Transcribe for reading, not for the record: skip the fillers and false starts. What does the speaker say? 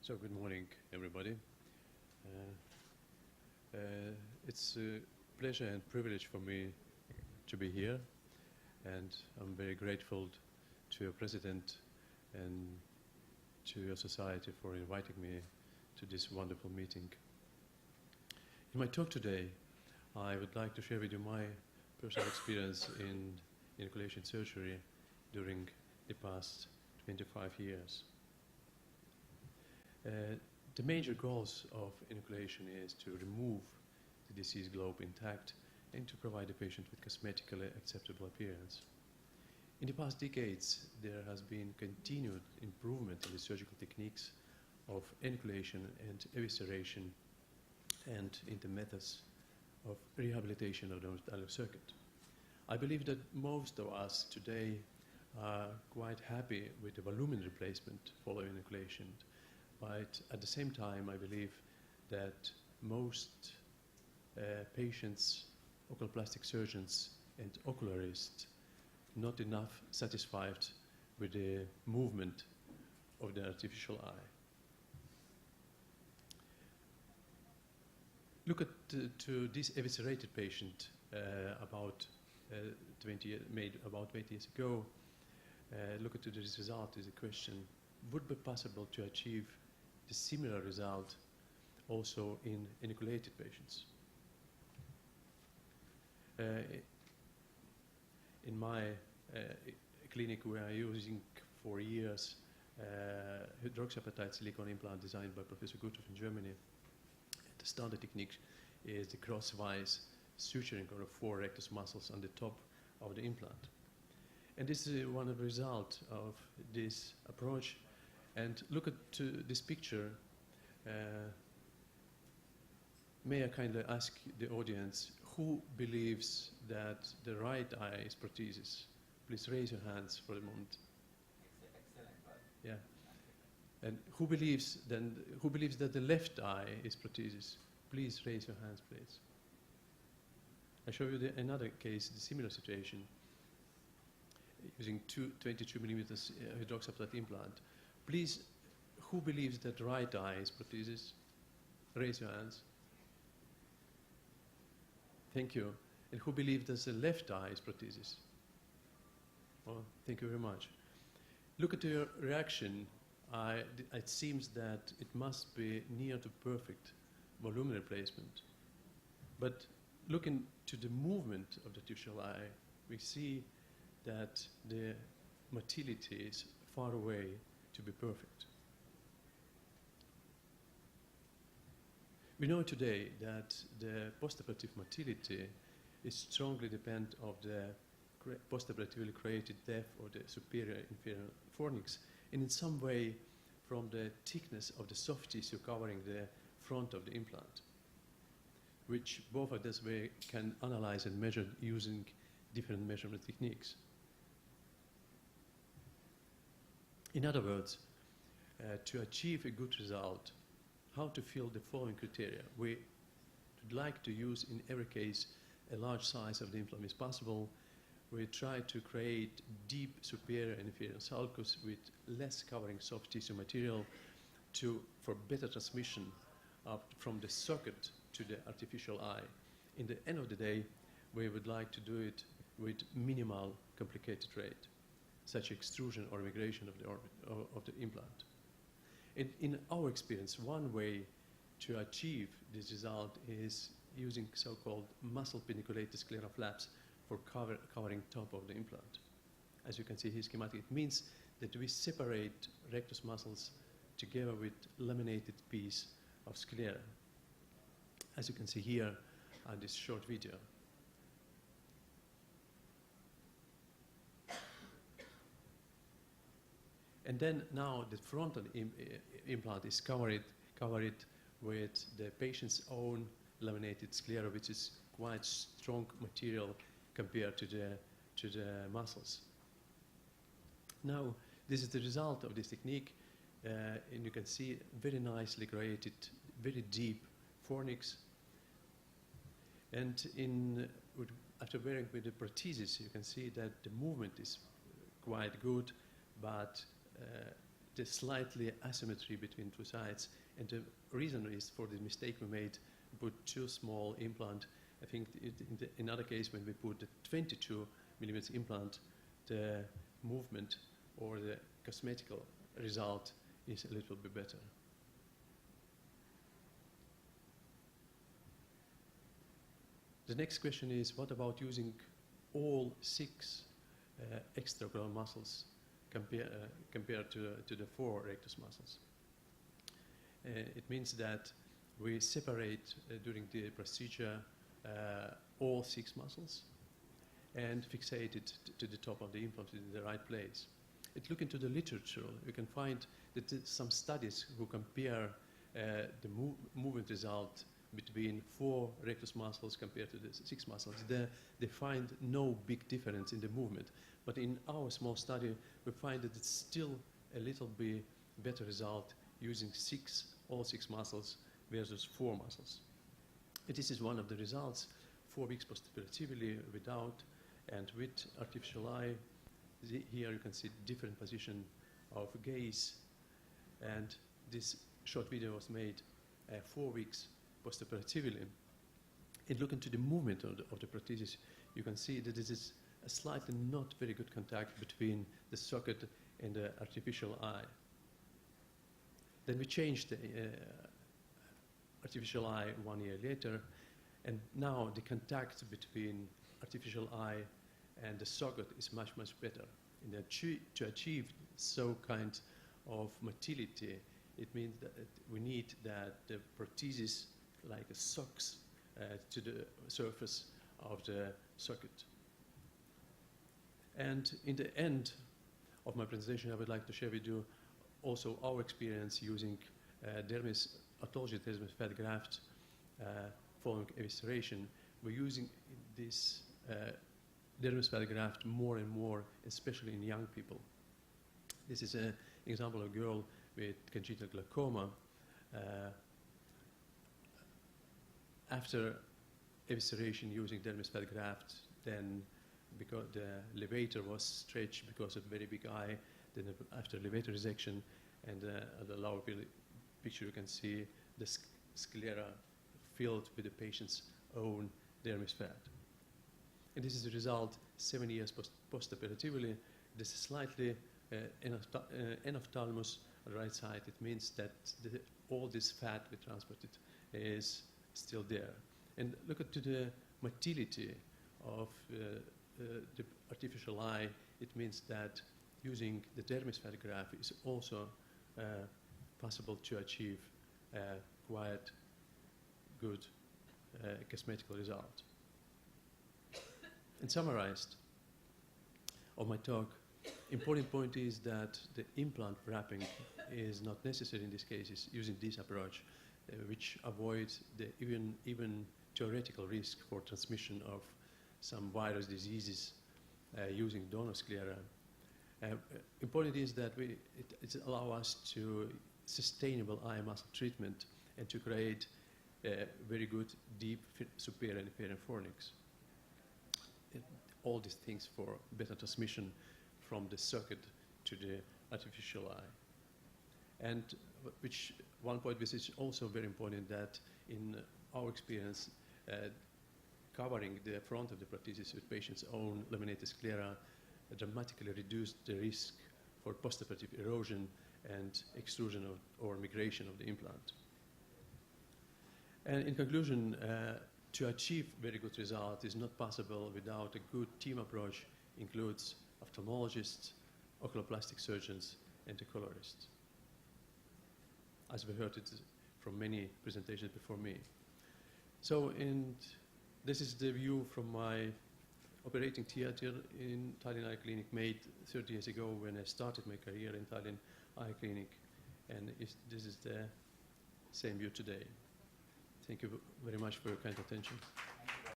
So good morning, everybody. It's a pleasure and privilege for me to be here, and I'm very grateful to your president and to your society for inviting me to this wonderful meeting. In my talk today, I would like to share with you my personal experience in enucleation surgery during the past 25 years. The major goals of enucleation is to remove the disease globe intact and to provide the patient with cosmetically acceptable appearance. In the past decades, there has been continued improvement in the surgical techniques of enucleation and evisceration and in the methods of rehabilitation of the mortality circuit. I believe that most of us today are quite happy with the volumen replacement following enucleation. But at the same time, I believe that most patients, oculoplastic surgeons, and ocularists not enough satisfied with the movement of the artificial eye. Look at to this eviscerated patient made about 20 years ago. Look at this result is a question: would it be possible to achieve the similar result also in enucleated patients? In my clinic, we are using for years hydroxyapatite silicone implant designed by Professor Gutthoff in Germany. The standard technique is the crosswise suturing of 4 rectus muscles on the top of the implant. And this is one of the results of this approach. And look at this picture. May I kindly ask the audience, who believes that the right eye is prosthesis? Please raise your hands for a moment. Excellent. Yeah. And who believes that the left eye is prosthesis? Please raise your hands, please. I show you another case, the similar situation, using 22 millimeters hydroxyapatite implant. Please, who believes that the right eye is prosthesis? Raise your hands. Thank you. And who believes that the left eye is prosthesis? Oh, thank you very much. Look at your reaction. It seems that it must be near to perfect volume replacement. But looking to the movement of the artificial eye, we see that the motility is far away to be perfect. We know today that the postoperative motility is strongly dependent on the postoperatively created depth of the superior inferior fornix, and in some way from the thickness of the soft tissue covering the front of the implant, which both of this way can analyze and measure using different measurement techniques. In other words, to achieve a good result, how to fill the following criteria. We would like to use, in every case, a large size of the implant as possible. We try to create deep superior and inferior sulcus with less covering soft tissue material for better transmission from the socket to the artificial eye. In the end of the day, we would like to do it with minimal complicated rate, such extrusion or migration of the implant. In our experience, one way to achieve this result is using so-called muscle pedunculated scleral flaps for covering top of the implant. As you can see here schematic, it means that we separate rectus muscles together with laminated piece of sclera, as you can see here on this short video. And then now the frontal implant is covered with the patient's own laminated sclera, which is quite strong material compared to the muscles. Now, this is the result of this technique, and you can see very nicely created, very deep fornix. And after wearing with the prosthesis, you can see that the movement is quite good, but the slightly asymmetry between two sides. And the reason is for the mistake we made, put too small implant. I think in other case, when we put the 22 millimeters implant, the movement or the cosmetical result is a little bit better. The next question is, what about using all 6 extraocular muscles compared to the 4 rectus muscles? It means that we separate during the procedure all 6 muscles and fixate it to the top of the implant in the right place. Look into the literature, you can find that some studies who compare the movement result between 4 rectus muscles compared to the 6 muscles. They find no big difference in the movement. But in our small study, we find that it's still a little bit better result using all 6 muscles versus 4 muscles. And this is one of the results, 4 weeks postoperatively without and with artificial eye. Here you can see different position of gaze, and this short video was made 4 weeks postoperatively. And look into the movement of the prosthesis, you can see that this is a slightly not very good contact between the socket and the artificial eye. Then we changed the artificial eye 1 year later, and now the contact between artificial eye and the socket is much, much better. And to achieve so kind of motility, it means that we need that the prosthesis like a sucks to the surface of the socket. And in the end of my presentation, I would like to share with you also our experience using autologous dermis fat graft following evisceration. We're using this dermis fat graft more and more, especially in young people. This is an example of a girl with congenital glaucoma. After evisceration using dermis fat graft, then because the levator was stretched because of very big eye, then after levator resection, and at the lower picture you can see the sclera filled with the patient's own dermis fat. And this is the result 7 years postoperatively. This is slightly enophthalmos on the right side. It means that all this fat we transported is still there. And look at the motility of the artificial eye. It means that using the dermis fat graft is also possible to achieve quite good cosmetical result. And summarized of my talk, important point is that the implant wrapping is not necessary in these cases using this approach, which avoids the even theoretical risk for transmission of some virus diseases using donor sclera. Important is that it allows us to sustainable eye muscle treatment and to create very good deep superior and inferior fornix. All these things for better transmission from the socket to the artificial eye. And one point which is also very important, that in our experience, covering the front of the prosthesis with patient's own laminated sclera dramatically reduced the risk for postoperative erosion and extrusion or migration of the implant. And in conclusion, to achieve very good result is not possible without a good team approach, includes ophthalmologists, oculoplastic surgeons, and the colorists, as we heard it from many presentations before me. So this is the view from my operating theater in Tallinn Eye Clinic, made 30 years ago when I started my career in Tallinn Eye Clinic, and this is the same view today. Thank you very much for your kind attention.